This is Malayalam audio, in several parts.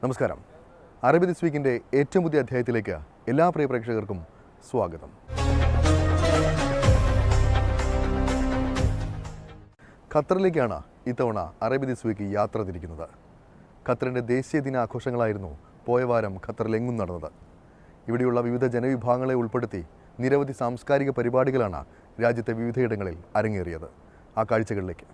നമസ്കാരം. അറബി ദിസ് വീക്കിൻ്റെ ഏറ്റവും പുതിയ അധ്യായത്തിലേക്ക് എല്ലാ പ്രിയ പ്രേക്ഷകർക്കും സ്വാഗതം. ഖത്തറിലേക്കാണ് ഇത്തവണ അറബി ദിസ് വീക്ക് യാത്ര തിരിക്കുന്നത്. ഖത്തറിൻ്റെ ദേശീയ ദിനാഘോഷങ്ങളായിരുന്നു പോയ വാരം ഖത്തറിലെങ്ങും നടന്നത്. ഇവിടെയുള്ള വിവിധ ജനവിഭാഗങ്ങളെ ഉൾപ്പെടുത്തി നിരവധി സാംസ്കാരിക പരിപാടികളാണ് രാജ്യത്തെ വിവിധയിടങ്ങളിൽ അരങ്ങേറിയത്. ആ കാഴ്ചകളിലേക്ക്.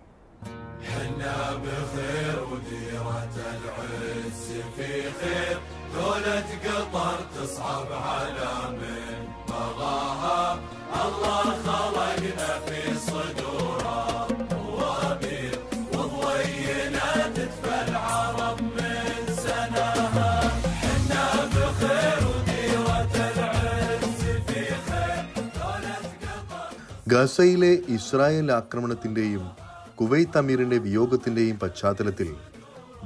ഗസയിലെ ഇസ്രായേൽ ആക്രമണത്തിൻ്റെയും കുവൈത്ത് അമീറിൻ്റെ വിയോഗത്തിൻ്റെയും പശ്ചാത്തലത്തിൽ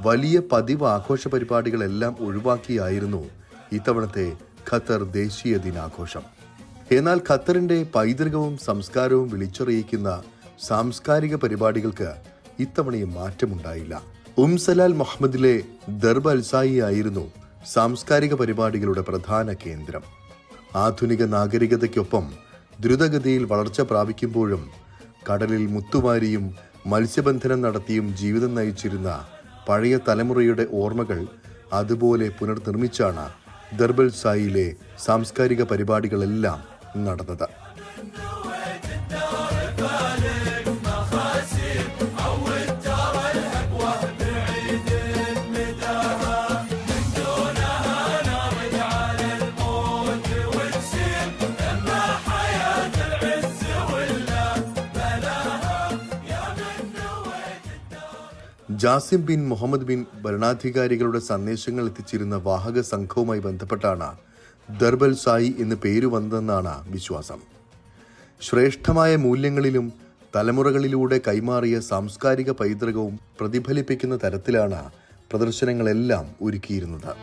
വലിയ പതിവ് ആഘോഷ പരിപാടികളെല്ലാം ഒഴിവാക്കിയായിരുന്നു ഇത്തവണത്തെ ഖത്തർ ദേശീയ ദിനാഘോഷം. എന്നാൽ ഖത്തറിൻ്റെ പൈതൃകവും സംസ്കാരവും വിളിച്ചറിയിക്കുന്ന സാംസ്കാരിക പരിപാടികൾക്ക് ഇത്തവണയും മാറ്റമുണ്ടായില്ല. സലാൽ മുഹമ്മദിലെ ദർബ് അൽസായി ആയിരുന്നു സാംസ്കാരിക പരിപാടികളുടെ പ്രധാന കേന്ദ്രം. ആധുനിക നാഗരികതയ്ക്കൊപ്പം ദ്രുതഗതിയിൽ വളർച്ച പ്രാപിക്കുമ്പോഴും കടലിൽ മുത്തുവാരിയും മത്സ്യബന്ധനം നടത്തിയും ജീവിതം നയിച്ചിരുന്ന പഴയ തലമുറയുടെ ഓർമ്മകൾ അതുപോലെ പുനർനിർമ്മിച്ചാണ് ദർബൽ സായിലെ സാംസ്കാരിക പരിപാടികളെല്ലാം നടന്നത്. ജാസിം ബിൻ മുഹമ്മദ് ബിൻ ഭരണാധികാരികളുടെ സന്ദേശങ്ങൾ എത്തിച്ചിരുന്ന വാഹക സംഘവുമായി ബന്ധപ്പെട്ടാണ് ദർബൽ സായി എന്ന് പേര് വന്നതെന്നാണ് വിശ്വാസം. ശ്രേഷ്ഠമായ മൂല്യങ്ങളിലും തലമുറകളിലൂടെ കൈമാറിയ സാംസ്കാരിക പൈതൃകവും പ്രതിഫലിപ്പിക്കുന്ന തരത്തിലാണ് പ്രദർശനങ്ങളെല്ലാം ഒരുക്കിയിരുന്നത്.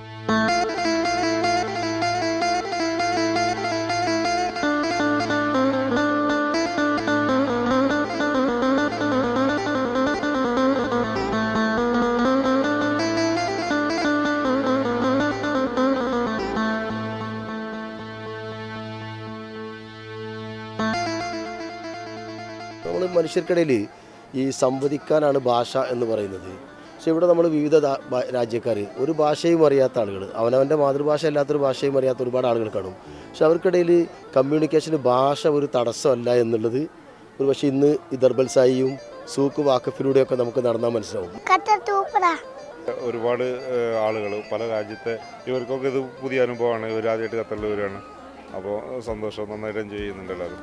നമ്മൾ മനുഷ്യർക്കിടയിൽ ഈ സംവദിക്കാനാണ് ഭാഷ എന്ന് പറയുന്നത്. പക്ഷെ ഇവിടെ നമ്മൾ വിവിധ രാജ്യക്കാർ ഒരു ഭാഷയും അറിയാത്ത ആളുകൾ, അവനവൻ്റെ മാതൃഭാഷ അല്ലാത്തൊരു ഭാഷയും അറിയാത്ത ഒരുപാട് ആളുകൾ കാണും. പക്ഷെ അവർക്കിടയിൽ കമ്മ്യൂണിക്കേഷന് ഭാഷ ഒരു തടസ്സമല്ല എന്നുള്ളത് ഒരു പക്ഷേ ഇന്ന് ഈ ദർബൽ സായിയും സൂക്ക് വാക്കഫിലൂടെയൊക്കെ നമുക്ക് നടന്നാൽ മനസ്സിലാവും. ഒരുപാട് ആളുകൾ പല രാജ്യത്തെ ഇവർക്കൊക്കെ ഇത് പുതിയ അനുഭവമാണ്. ഇവർ ആദ്യമായിട്ട് ഖത്തറിലുള്ളവരാണ്. അപ്പോൾ സന്തോഷം, നന്നായിട്ട് എൻജോയ് ചെയ്യുന്നുണ്ട് എല്ലാവരും.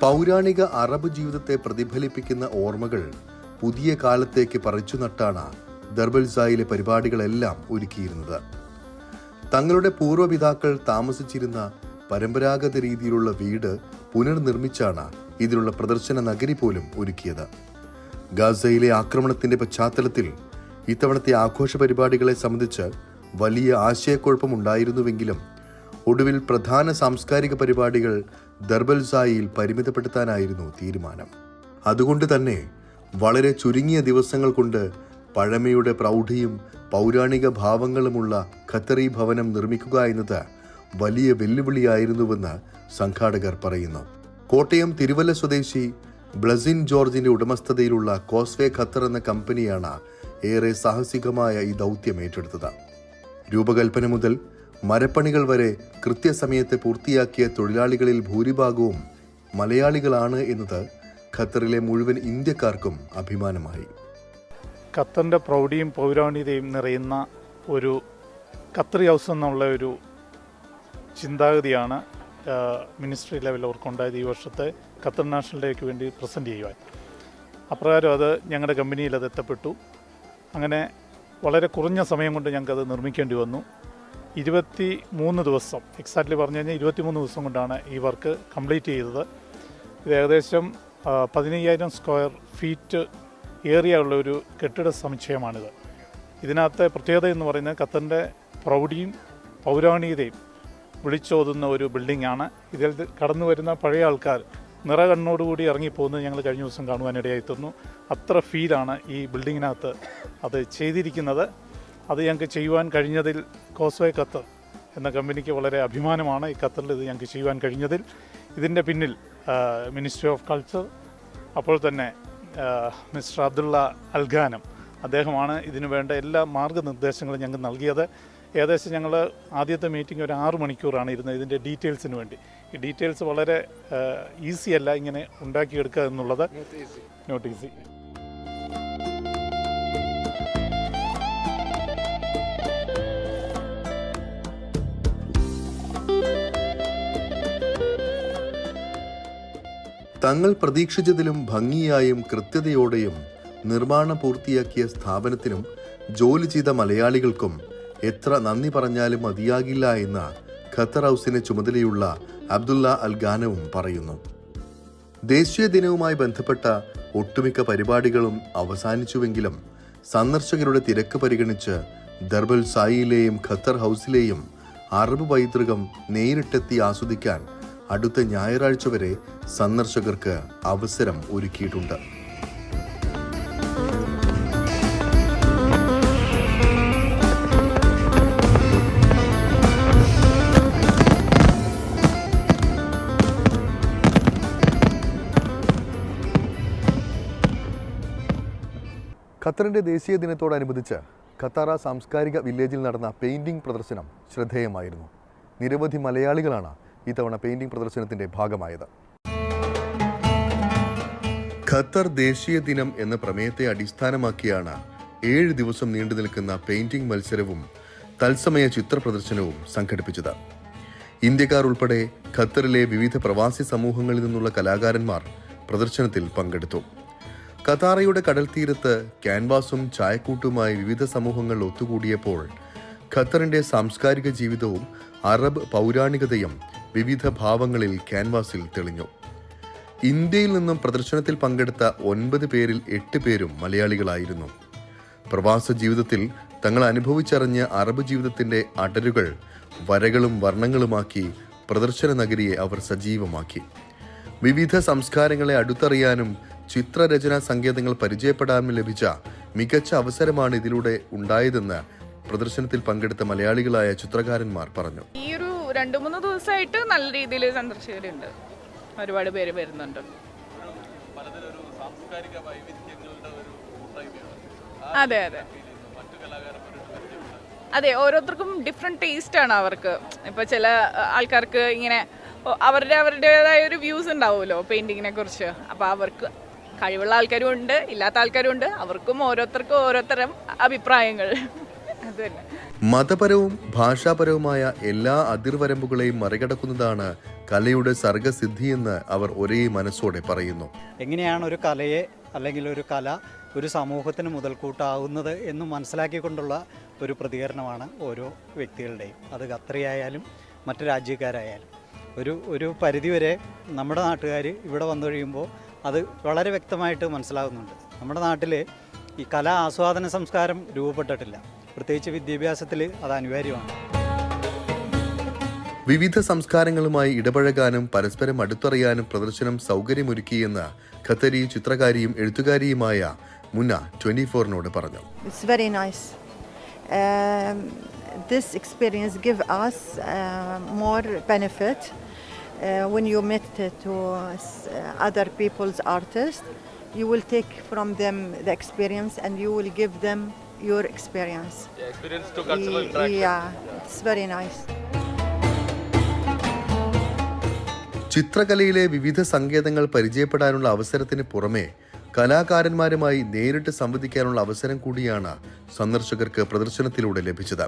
പൗരാണിക അറബ് ജീവിതത്തെ പ്രതിഫലിപ്പിക്കുന്ന ഓർമ്മകൾ പുതിയ കാലത്തേക്ക് പറിച്ചു നട്ടാണ് ദർബൽ സായിലെ പരിപാടികളെല്ലാം ഒരുക്കിയിരുന്നത്. തങ്ങളുടെ പൂർവ്വപിതാക്കൾ താമസിച്ചിരുന്ന പരമ്പരാഗത രീതിയിലുള്ള വീട് പുനർനിർമ്മിച്ചാണ് ഇതിനുള്ള പ്രദർശന നഗരി പോലും ഒരുക്കിയത്. ഗസയിലെ ആക്രമണത്തിന്റെ പശ്ചാത്തലത്തിൽ ഇത്തവണത്തെ ആഘോഷ പരിപാടികളെ സംബന്ധിച്ച് വലിയ ആശയക്കുഴപ്പമുണ്ടായിരുന്നുവെങ്കിലും ഒടുവിൽ പ്രധാന സാംസ്കാരിക പരിപാടികൾ ദർബൽ സായിയിൽ പരിമിതപ്പെടുത്താനായിരുന്നു തീരുമാനം. അതുകൊണ്ട് തന്നെ വളരെ ചുരുങ്ങിയ ദിവസങ്ങൾ കൊണ്ട് പഴമയുടെ പ്രൗഢിയും പൗരാണിക ഭാവങ്ങളുമുള്ള ഖത്തറി ഭവനം നിർമ്മിക്കുക എന്നത് വലിയ വെല്ലുവിളിയായിരുന്നുവെന്ന് സംഘാടകർ പറയുന്നു. കോട്ടയം തിരുവല്ല സ്വദേശി ബ്ലസിൻ ജോർജിന്റെ ഉടമസ്ഥതയിലുള്ള കോസ്വേ ഖത്തർ എന്ന കമ്പനിയാണ് ഏറെ സാഹസികമായ ഈ ദൗത്യം ഏറ്റെടുത്തത്. രൂപകൽപ്പന മുതൽ മരപ്പണികൾ വരെ കൃത്യസമയത്ത് പൂർത്തിയാക്കിയ തൊഴിലാളികളിൽ ഭൂരിഭാഗവും മലയാളികളാണ് എന്നത് ഖത്തറിലെ മുഴുവൻ ഇന്ത്യക്കാർക്കും അഭിമാനമായി. ഖത്തറിൻ്റെ പ്രൗഢിയും പൗരാണികതയും നിറയുന്ന ഒരു ഖത്തറി ഹൗസ് എന്നുള്ള ഒരു ചിന്താഗതിയാണ് മിനിസ്ട്രി ലെവലിൽ അവർക്കുണ്ടായത് ഈ വർഷത്തെ ഖത്തർ നാഷണൽ ഡേക്ക് വേണ്ടി പ്രസൻറ്റ് ചെയ്യുവാൻ. അപ്രകാരം അത് ഞങ്ങളുടെ കമ്പനിയിൽ അത് എത്തപ്പെട്ടു. അങ്ങനെ വളരെ കുറഞ്ഞ സമയം കൊണ്ട് ഞങ്ങൾക്കത് നിർമ്മിക്കേണ്ടി വന്നു. 23 ദിവസം, എക്സാക്ട്ലി പറഞ്ഞു കഴിഞ്ഞാൽ 23 ദിവസം കൊണ്ടാണ് ഈ വർക്ക് കംപ്ലീറ്റ് ചെയ്തത്. ഇത് ഏകദേശം 15,000 സ്ക്വയർ ഫീറ്റ് ഏരിയ ഉള്ള ഒരു കെട്ടിട സമുച്ചയമാണിത്. ഇതിനകത്തെ പ്രത്യേകത എന്ന് പറയുന്നത് ഖത്തറിൻ്റെ പ്രൗഢിയും പൗരാണികതയും വിളിച്ചോതുന്ന ഒരു ബിൽഡിംഗാണ്. ഇതിൽ കടന്നു വരുന്ന പഴയ ആൾക്കാർ നിറകണ്ണോടുകൂടി ഇറങ്ങിപ്പോകുന്നത് ഞങ്ങൾ കഴിഞ്ഞ ദിവസം കാണുവാനിടയായി തീർന്നു. അത്ര ഫീലാണ് ഈ ബിൽഡിങ്ങിനകത്ത് അത് ചെയ്തിരിക്കുന്നത്. അത് ഞങ്ങൾക്ക് ചെയ്യുവാൻ കഴിഞ്ഞതിൽ കോസ്വേ ഖത്തർ എന്ന കമ്പനിക്ക് വളരെ അഭിമാനമാണ്. ഈ ഖത്തറിൽ ഇത് ഞങ്ങൾക്ക് ചെയ്യുവാൻ കഴിഞ്ഞതിൽ. ഇതിൻ്റെ പിന്നിൽ മിനിസ്ട്രി ഓഫ് കൾച്ചർ, അപ്പോൾ തന്നെ മിസ്റ്റർ അബ്ദുള്ള അൽഗാനം, അദ്ദേഹമാണ് ഇതിനു വേണ്ട എല്ലാ മാർഗ്ഗനിർദ്ദേശങ്ങളും ഞങ്ങൾക്ക് നൽകിയത്. ഏകദേശം ഞങ്ങൾ ആദ്യത്തെ മീറ്റിംഗ് ഒരു 6 മണിക്കൂറാണ് ഇരുന്നത് ഇതിൻ്റെ ഡീറ്റെയിൽസിന് വേണ്ടി. ഈ ഡീറ്റെയിൽസ് വളരെ ഈസി അല്ല ഇങ്ങനെ ഉണ്ടാക്കിയെടുക്കുക എന്നുള്ളത്, നോട്ട് ഈസി. തങ്ങൾ പ്രതീക്ഷിച്ചതിലും ഭംഗിയായും കൃത്യതയോടെയും നിർമ്മാണം പൂർത്തിയാക്കിയ സ്ഥാപനത്തിനും ജോലി ചെയ്ത മലയാളികൾക്കും എത്ര നന്ദി പറഞ്ഞാലും മതിയാകില്ല എന്ന് ഖത്തർ ഹൗസിന് ചുമതലയുള്ള അബ്ദുള്ള അൽഗാനവും പറയുന്നു. ദേശീയ ദിനവുമായി ബന്ധപ്പെട്ട ഒട്ടുമിക്ക പരിപാടികളും അവസാനിച്ചുവെങ്കിലും സന്ദർശകരുടെ തിരക്ക് പരിഗണിച്ച് ദർബൽ സായിയിലെയും ഖത്തർ ഹൗസിലെയും അറബ് പൈതൃകം നേരിട്ടെത്തി ആസ്വദിക്കാൻ അടുത്ത ഞായറാഴ്ച വരെ സന്ദർശകർക്ക് അവസരം ഒരുക്കിയിട്ടുണ്ട്. ഖത്തറിൻ്റെ ദേശീയ ദിനത്തോടനുബന്ധിച്ച് ഖത്താറ സാംസ്കാരിക വില്ലേജിൽ നടന്ന പെയിൻറ്റിംഗ് പ്രദർശനം ശ്രദ്ധേയമായിരുന്നു. നിരവധി മലയാളികളാണ് ഇത്തവണ പെയിൻറ്റിംഗ് പ്രദർശനത്തിൻ്റെ ഭാഗമായത്. ഖത്തർ ദേശീയ ദിനം എന്ന പ്രമേയത്തെ അടിസ്ഥാനമാക്കിയാണ് 7 ദിവസം നീണ്ടു നിൽക്കുന്ന പെയിൻറ്റിംഗ് മത്സരവും തത്സമയ ചിത്ര പ്രദർശനവും സംഘടിപ്പിച്ചത്. ഇന്ത്യക്കാർ ഉൾപ്പെടെ ഖത്തറിലെ വിവിധ പ്രവാസി സമൂഹങ്ങളിൽ നിന്നുള്ള കലാകാരന്മാർ പ്രദർശനത്തിൽ പങ്കെടുത്തു. ഖത്താറയുടെ കടൽ തീരത്ത് ക്യാൻവാസും ചായക്കൂട്ടുമായി വിവിധ സമൂഹങ്ങൾ ഒത്തുകൂടിയപ്പോൾ ഖത്തറിന്റെ സാംസ്കാരിക ജീവിതവും അറബ് പൗരാണികതയും വിവിധ ഭാവങ്ങളിൽ ക്യാൻവാസിൽ തെളിഞ്ഞു. ഇന്ത്യയിൽ നിന്നും പ്രദർശനത്തിൽ പങ്കെടുത്ത 9 പേരിൽ 8 പേരും മലയാളികളായിരുന്നു. പ്രവാസ ജീവിതത്തിൽ തങ്ങൾ അനുഭവിച്ചറിഞ്ഞ അറബ് ജീവിതത്തിന്റെ അടരുകൾ വരകളും വർണ്ണങ്ങളുമാക്കി പ്രദർശന നഗരിയെ അവർ സജീവമാക്കി. വിവിധ സംസ്കാരങ്ങളെ അടുത്തറിയാനും ചിത്രരചനാ സങ്കേതങ്ങൾ പരിചയപ്പെടാനും ലഭിച്ച മികച്ച അവസരമാണ് ഇതിലൂടെ ഉണ്ടായതെന്ന് പ്രദർശനത്തിൽ പങ്കെടുത്ത മലയാളികളായ ചിത്രകാരന്മാർ പറഞ്ഞു. ഈ ഒരു 2-3 ദിവസമായിട്ട് നല്ല രീതിയിൽ സന്ദർശകരുണ്ട്, ഒരുപാട് പേര് വരുന്നുണ്ട്. അതെ അതെ അതെ, ഓരോരുത്തർക്കും ഡിഫറെൻറ്റ് ടേസ്റ്റാണ് അവർക്ക്. ഇപ്പോൾ ചില ആൾക്കാർക്ക് ഇങ്ങനെ അവരുടേതായ ഒരു വ്യൂസ് ഉണ്ടാവുമല്ലോ പെയിൻറ്റിങ്ങിനെ കുറിച്ച്. അപ്പോൾ അവർക്ക് കഴിവുള്ള ആൾക്കാരും ഉണ്ട്, ഇല്ലാത്ത ആൾക്കാരും ഉണ്ട്. അവർക്കും ഓരോരുത്തർക്കും ഓരോരുത്തരം അഭിപ്രായങ്ങൾ. അത് തന്നെ. മതപരവും ഭാഷാപരവുമായ എല്ലാ അതിർവരമ്പുകളെയും മറികടക്കുന്നതാണ് കലയുടെ സർഗസിദ്ധിയെന്ന് അവർ ഒരേ മനസ്സോടെ പറയുന്നു. എങ്ങനെയാണ് ഒരു കലയെ അല്ലെങ്കിൽ ഒരു കല ഒരു സമൂഹത്തിന് മുതൽക്കൂട്ടാവുന്നത് എന്ന് മനസ്സിലാക്കിക്കൊണ്ടുള്ള ഒരു പ്രതികരണമാണ് ഓരോ വ്യക്തികളുടെയും. അത് ഖത്തറിയായാലും മറ്റു രാജ്യക്കാരായാലും ഒരു പരിധിവരെ നമ്മുടെ നാട്ടുകാർ ഇവിടെ വന്നു കഴിയുമ്പോൾ അത് വളരെ വ്യക്തമായിട്ട് മനസ്സിലാകുന്നുണ്ട്. നമ്മുടെ നാട്ടിൽ ഈ കലാ ആസ്വാദന സംസ്കാരം രൂപപ്പെട്ടിട്ടില്ല. പ്രത്യേകിച്ച് വിദ്യാഭ്യാസത്തിൽ അത് അനിവാര്യമാണ്. വിവിധ സംസ്കാരങ്ങളുമായി ഇടപഴകാനും പരസ്പരം അടുത്തറിയാനും പ്രദർശനം സൗകര്യമൊരുക്കിയെന്ന് ഖത്തരി ചിത്രകാരിയും എഴുത്തുകാരിയുമായ മുന 24-നോട് പറഞ്ഞു. It's very nice. This experience give us more benefit when you meet to other people's artists. You will take from them the experience and you will give them your experience. Yeah, experience to cultural interaction. Yeah, it's very nice. ചിത്രകലയിലെ വിവിധ സങ്കേതങ്ങൾ പരിചയപ്പെടാനുള്ള അവസരത്തിന് പുറമെ കലാകാരന്മാരുമായി നേരിട്ട് സംവദിക്കാനുള്ള അവസരം കൂടിയാണ് സന്ദർശകർക്ക് പ്രദർശനത്തിലൂടെ ലഭിച്ചത്.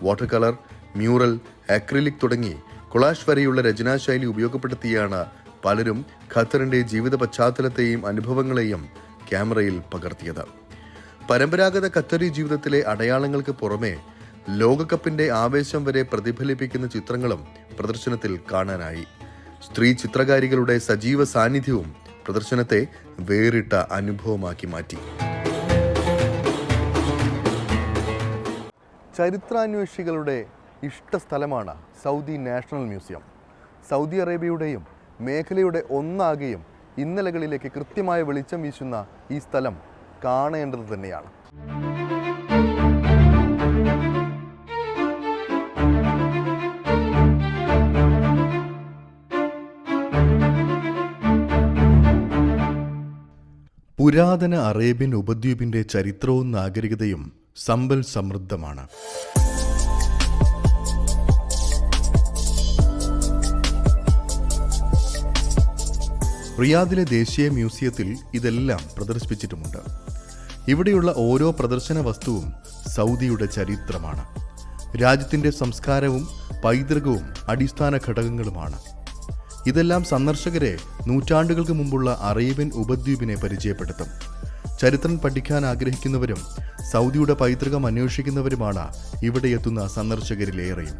വാട്ടർ കളർ, മ്യൂറൽ, അക്രിലിക് തുടങ്ങി കൊളാഷ് വരെയുള്ള രചനാശൈലി ഉപയോഗപ്പെടുത്തിയാണ് പലരും ഖത്തറിന്റെ ജീവിത പശ്ചാത്തലത്തെയും അനുഭവങ്ങളെയും ക്യാമറയിൽ പകർത്തിയത്. പരമ്പരാഗത ഖത്തറി ജീവിതത്തിലെ അടയാളങ്ങൾക്ക് പുറമെ ലോകകപ്പിന്റെ ആവേശം വരെ പ്രതിഫലിപ്പിക്കുന്ന ചിത്രങ്ങളും പ്രദർശനത്തിൽ കാണാനായി. സ്ത്രീ ചിത്രകാരികളുടെ സജീവ സാന്നിധ്യവും പ്രദർശനത്തെ വേറിട്ട അനുഭവമാക്കി മാറ്റി. ചരിത്രാന്വേഷികളുടെ ഇഷ്ടസ്ഥലമാണ് സൗദി നാഷണൽ മ്യൂസിയം. സൗദി അറേബ്യയുടെയും മേഖലയുടെ ഒന്നാകെയും ഇന്നലകളിലേക്ക് കൃത്യമായ വെളിച്ചം വീശുന്ന ഈ സ്ഥലം കാണേണ്ടത് തന്നെയാണ്. പുരാതന അറേബ്യൻ ഉപദ്വീപിന്റെ ചരിത്രവും നാഗരികതയും സമ്പൽ സമൃദ്ധമാണ്. റിയാദിലെ ദേശീയ മ്യൂസിയത്തിൽ ഇതെല്ലാം പ്രദർശിപ്പിച്ചിട്ടുമുണ്ട്. ഇവിടെയുള്ള ഓരോ പ്രദർശന വസ്തുവും സൗദിയുടെ ചരിത്രമാണ്. രാജ്യത്തിന്റെ സംസ്കാരവും പൈതൃകവും അടിസ്ഥാന ഘടകങ്ങളുമാണ്. ഇതെല്ലാം സന്ദർശകരെ നൂറ്റാണ്ടുകൾക്ക് മുമ്പുള്ള അറേബ്യൻ ഉപദ്വീപിനെ പരിചയപ്പെടുത്തും. ചരിത്രം പഠിക്കാൻ ആഗ്രഹിക്കുന്നവരും സൗദിയുടെ പൈതൃകം അന്വേഷിക്കുന്നവരുമാണ് ഇവിടെ എത്തുന്ന സന്ദർശകരിലേറെയും.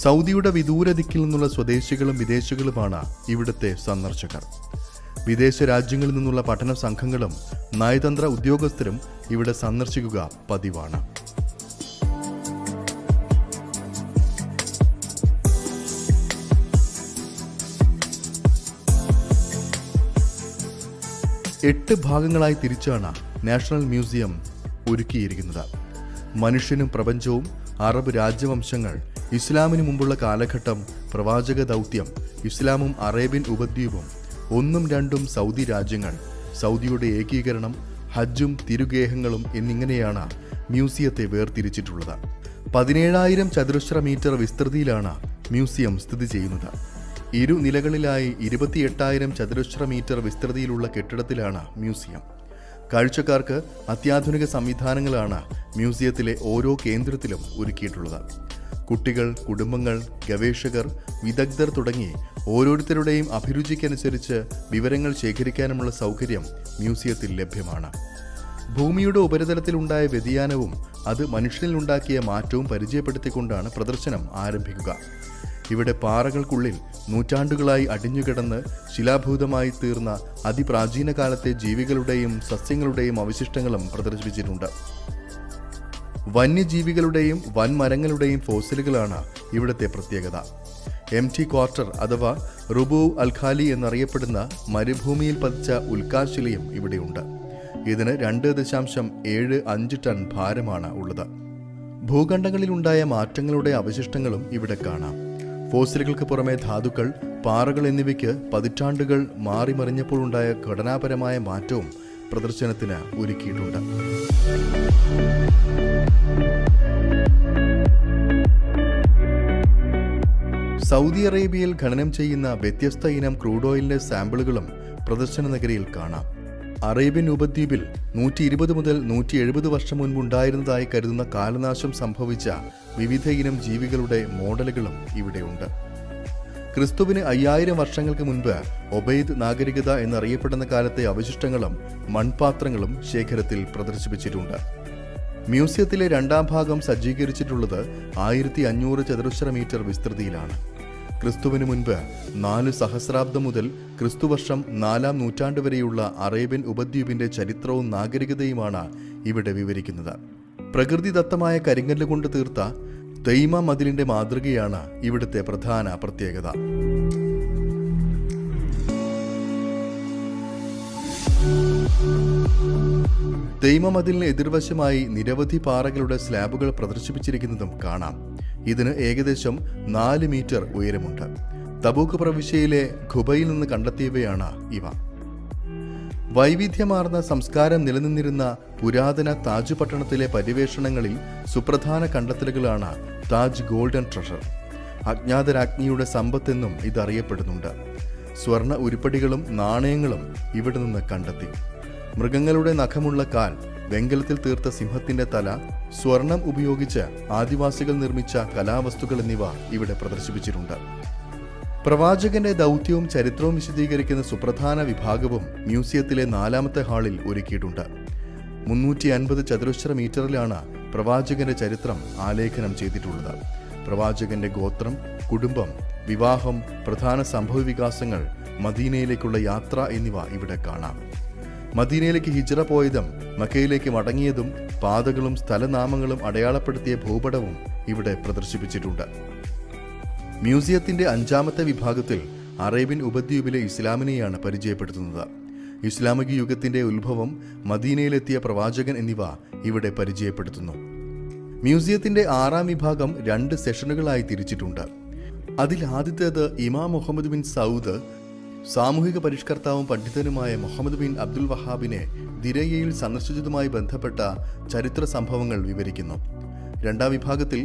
സൗദിയുടെ വിദൂര ദിക്കിൽ നിന്നുള്ള സ്വദേശികളും വിദേശികളുമാണ് ഇവിടുത്തെ സന്ദർശകർ. വിദേശ രാജ്യങ്ങളിൽ നിന്നുള്ള പഠന സംഘങ്ങളും നയതന്ത്ര ഉദ്യോഗസ്ഥരും ഇവിടെ സന്ദർശിക്കുക പതിവാണ്. എട്ട് ഭാഗങ്ങളായി തിരിച്ചാണ് നാഷണൽ മ്യൂസിയം ഒരുക്കിയിരിക്കുന്നത്. മനുഷ്യനും പ്രപഞ്ചവും, അറബ് രാജവംശങ്ങൾ, ഇസ്ലാമിന് മുമ്പുള്ള കാലഘട്ടം, പ്രവാചക ദൗത്യം, ഇസ്ലാമും അറേബ്യൻ ഉപദ്വീപും, 1ഉം 2ഉം സൗദി രാജ്യങ്ങൾ, സൗദിയുടെ ഏകീകരണം, ഹജ്ജും തിരുഗേഹങ്ങളും എന്നിങ്ങനെയാണ് മ്യൂസിയത്തെ വേർതിരിച്ചിട്ടുള്ളത്. 17,000 ചതുരശ്ര മീറ്റർ വിസ്തൃതിയിലാണ് മ്യൂസിയം സ്ഥിതി ചെയ്യുന്നത്. ഇരുനിലകളിലായി 28,000 ചതുരശ്ര മീറ്റർ വിസ്തൃതിയിലുള്ള കെട്ടിടത്തിലാണ് മ്യൂസിയം. കാഴ്ചക്കാർക്ക് അത്യാധുനിക സംവിധാനങ്ങളാണ് മ്യൂസിയത്തിലെ ഓരോ കേന്ദ്രത്തിലും ഒരുക്കിയിട്ടുള്ളത്. കുട്ടികൾ, കുടുംബങ്ങൾ, ഗവേഷകർ, വിദഗ്ധർ തുടങ്ങി ഓരോരുത്തരുടെയും അഭിരുചിക്കനുസരിച്ച് വിവരങ്ങൾ ശേഖരിക്കാനുമുള്ള സൗകര്യം മ്യൂസിയത്തിൽ ലഭ്യമാണ്. ഭൂമിയുടെ ഉപരിതലത്തിലുണ്ടായ വ്യതിയാനവും അത് മനുഷ്യനിലുണ്ടാക്കിയ മാറ്റവും പരിചയപ്പെടുത്തിക്കൊണ്ടാണ് പ്രദർശനം ആരംഭിക്കുക. ഇവിടെ പാറകൾക്കുള്ളിൽ നൂറ്റാണ്ടുകളായി അടിഞ്ഞുകിടന്ന് ശിലാഭൂതമായി തീർന്ന അതിപ്രാചീന കാലത്തെ ജീവികളുടെയും സസ്യങ്ങളുടെയും അവശിഷ്ടങ്ങളും പ്രദർശിപ്പിച്ചിട്ടുണ്ട്. വന്യജീവികളുടെയും വൻമരങ്ങളുടെയും ഫോസിലുകളാണ് ഇവിടുത്തെ പ്രത്യേകത. എംടി ക്വാർട്ടർ അഥവാ റുബു അൽഖാലി എന്നറിയപ്പെടുന്ന മരുഭൂമിയിൽ പതിച്ച ഉൽക്കാശിലയും ഇവിടെയുണ്ട്. ഇതിന് 2.75 ടൺ ഭാരമാണ് ഉള്ളത്. ഭൂഖണ്ഡങ്ങളിലുണ്ടായ മാറ്റങ്ങളുടെ അവശിഷ്ടങ്ങളും ഇവിടെ കാണാം. ഫോസിലുകൾക്ക് പുറമെ ധാതുക്കൾ, പാറകൾ എന്നിവയ്ക്ക് പതിറ്റാണ്ടുകൾ മാറിമറിഞ്ഞപ്പോഴുണ്ടായ ഘടനാപരമായ മാറ്റവും പ്രദർശനത്തിന് ഒരുക്കിയിട്ടുണ്ട്. സൗദി അറേബ്യയിൽ ഖനനം ചെയ്യുന്ന വ്യത്യസ്ത ഇനം ക്രൂഡ് ഓയിലിന്റെ സാമ്പിളുകളും പ്രദർശന നഗരിയിൽ കാണാം. അറേബ്യൻ ഉപദ്വീപിൽ 120 മുതൽ 170 വർഷം മുൻപുണ്ടായിരുന്നതായി കരുതുന്ന കാലനാശം സംഭവിച്ച വിവിധ ഇനം ജീവികളുടെ മോഡലുകളും ഇവിടെയുണ്ട്. ക്രിസ്തുവിന് 5000 വർഷങ്ങൾക്ക് മുൻപ് ഒബൈദ് നാഗരികത എന്നറിയപ്പെടുന്ന കാലത്തെ അവശിഷ്ടങ്ങളും മൺപാത്രങ്ങളും ശേഖരത്തിൽ പ്രദർശിപ്പിച്ചിട്ടുണ്ട്. മ്യൂസിയത്തിലെ 2ാം ഭാഗം സജ്ജീകരിച്ചിട്ടുള്ളത് 1500 ചതുരശ്ര മീറ്റർ വിസ്തൃതിയിലാണ്. ക്രിസ്തുവിന് മുൻപ് 4 സഹസ്രാബ്ദം മുതൽ ക്രിസ്തുവർഷം 4ാം നൂറ്റാണ്ട് വരെയുള്ള അറേബ്യൻ ഉപദ്വീപിന്റെ ചരിത്രവും നാഗരികതയുമാണ് ഇവിടെ വിവരിക്കുന്നത്. പ്രകൃതിദത്തമായ കരിങ്കല്ല് കൊണ്ട് തീർത്ത തൈമ മതിലിന്റെ മാതൃകയാണ് ഇവിടുത്തെ പ്രധാന പ്രത്യേകത. തൈമ മതിലിന് എതിർവശമായി നിരവധി പാറകളുടെ സ്ലാബുകൾ പ്രദർശിപ്പിച്ചിരിക്കുന്നതും കാണാം. ഇതിന് ഏകദേശം 4 മീറ്റർ ഉയരമുണ്ട്. തബൂക്ക് പ്രവിശ്യയിലെ ഖുബയിൽ നിന്ന് കണ്ടെത്തിയവയാണ് ഇവ. വൈവിധ്യമാർന്ന സംസ്കാരം നിലനിന്നിരുന്ന പുരാതന താജ് പട്ടണത്തിലെ പര്യവേഷണങ്ങളിൽ സുപ്രധാന കണ്ടെത്തലുകളാണ് താജ് ഗോൾഡൻ ട്രഷർ. അജ്ഞാതരാജ്ഞിയുടെ സമ്പത്തെന്നും ഇതറിയപ്പെടുന്നുണ്ട്. സ്വർണ്ണ ഉരുപ്പടികളും നാണയങ്ങളും ഇവിടെ നിന്ന് കണ്ടെത്തി. മൃഗങ്ങളുടെ നഖമുള്ള കാൽ, വെങ്കലത്തിൽ തീർത്ത സിംഹത്തിന്റെ തല, സ്വർണം ഉപയോഗിച്ച് ആദിവാസികൾ നിർമ്മിച്ച കലാവസ്തുക്കൾ എന്നിവ ഇവിടെ പ്രദർശിപ്പിച്ചിട്ടുണ്ട്. പ്രവാചകന്റെ ദൗത്യവും ചരിത്രവും വിശദീകരിക്കുന്ന സുപ്രധാന വിഭാഗവും മ്യൂസിയത്തിലെ 4ാമത്തെ ഹാളിൽ ഒരുക്കിയിട്ടുണ്ട്. 350 ചതുരശ്ര മീറ്ററിലാണ് പ്രവാചകന്റെ ചരിത്രം ആലേഖനം ചെയ്തിട്ടുള്ളത്. പ്രവാചകന്റെ ഗോത്രം, കുടുംബം, വിവാഹം, പ്രധാന സംഭവവികാസങ്ങൾ, മദീനയിലേക്കുള്ള യാത്ര എന്നിവ ഇവിടെ കാണാം. മദീനയിലേക്ക് ഹിജ്റ പോയതും മക്കയിലേക്ക് മടങ്ങിയതും പാതകളും സ്ഥലനാമങ്ങളും അടയാളപ്പെടുത്തിയ ഭൂപടവും ഇവിടെ പ്രദർശിപ്പിച്ചിട്ടുണ്ട്. മ്യൂസിയത്തിന്റെ 5ാമത്തെ വിഭാഗത്തിൽ അറേബ്യൻ ഉപദ്വീപിലെ ഇസ്ലാമിനെയാണ് പരിചയപ്പെടുത്തുന്നത്. ഇസ്ലാമിക യുഗത്തിന്റെ ഉത്ഭവം, മദീനയിലെത്തിയ പ്രവാചകൻ എന്നിവ ഇവിടെ പരിചയപ്പെടുത്തുന്നു. മ്യൂസിയത്തിന്റെ 6ാം വിഭാഗം 2 സെഷനുകളായി തിരിച്ചിട്ടുണ്ട്. അതിൽ ആദ്യത്തേത് ഇമാം മുഹമ്മദ് ബിൻ സൗദ്, സാമൂഹിക പരിഷ്കർത്താവും പണ്ഡിതനുമായ മുഹമ്മദ് ബിൻ അബ്ദുൽ വഹാബിനെ ദിരയയിൽ സന്ദർശിച്ചതുമായി ബന്ധപ്പെട്ട ചരിത്ര സംഭവങ്ങൾ വിവരിക്കുന്നു. 2ാം വിഭാഗത്തിൽ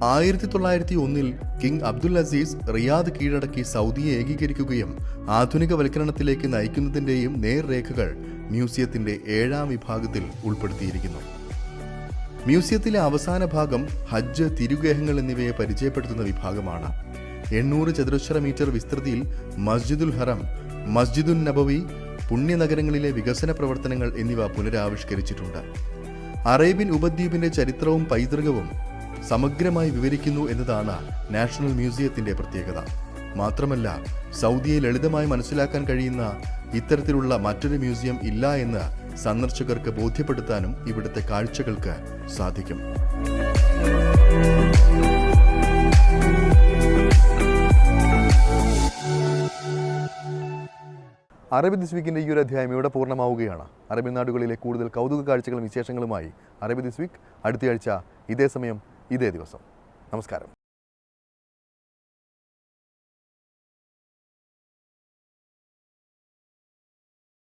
1901 കിങ് അബ്ദുൽ അസീസ് റിയാദ് കീഴടക്കി സൗദിയെ ഏകീകരിക്കുകയും ആധുനികവൽക്കരണത്തിലേക്ക് നയിക്കുന്നതിൻ്റെയും നേർരേഖകൾ മ്യൂസിയത്തിന്റെ 7ാം വിഭാഗത്തിൽ ഉൾപ്പെടുത്തിയിരിക്കുന്നു. മ്യൂസിയത്തിലെ അവസാന ഭാഗം ഹജ്ജ്, തിരുഗേഹങ്ങൾ എന്നിവയെ പരിചയപ്പെടുത്തുന്ന വിഭാഗമാണ്. 800 ചതുരശ്ര മീറ്റർ വിസ്തൃതിയിൽ മസ്ജിദുൽ ഹറം, മസ്ജിദുൻ നബവി, പുണ്യനഗരങ്ങളിലെ വികസന പ്രവർത്തനങ്ങൾ എന്നിവ പുനരാവിഷ്കരിച്ചിട്ടുണ്ട്. അറേബ്യൻ ഉപദ്വീപിന്റെ ചരിത്രവും പൈതൃകവും സമഗ്രമായി വിവരിക്കുന്നു എന്നതാണ് നാഷണൽ മ്യൂസിയത്തിന്റെ പ്രത്യേകത. മാത്രമല്ല, സൗദിയെ ലളിതമായി മനസ്സിലാക്കാൻ കഴിയുന്ന ഇത്തരത്തിലുള്ള മറ്റൊരു മ്യൂസിയം ഇല്ല എന്ന് സന്ദർശകർക്ക് ബോധ്യപ്പെടുത്താനും ഇവിടുത്തെ കാഴ്ചകൾക്ക് സാധിക്കും. അറബി ദിസ് വീക്കിൻ്റെ ഈ ഒരു അധ്യായം ഇവിടെ പൂർണ്ണമാവുകയാണ്. അറബി നാടുകളിലെ കൂടുതൽ കൗതുക കാഴ്ചകളും വിശേഷങ്ങളുമായി അറബി ദിസ് വീക്ക് അടുത്തയാഴ്ച ഇതേ സമയം ഇതേ ദിവസം. നമസ്കാരം.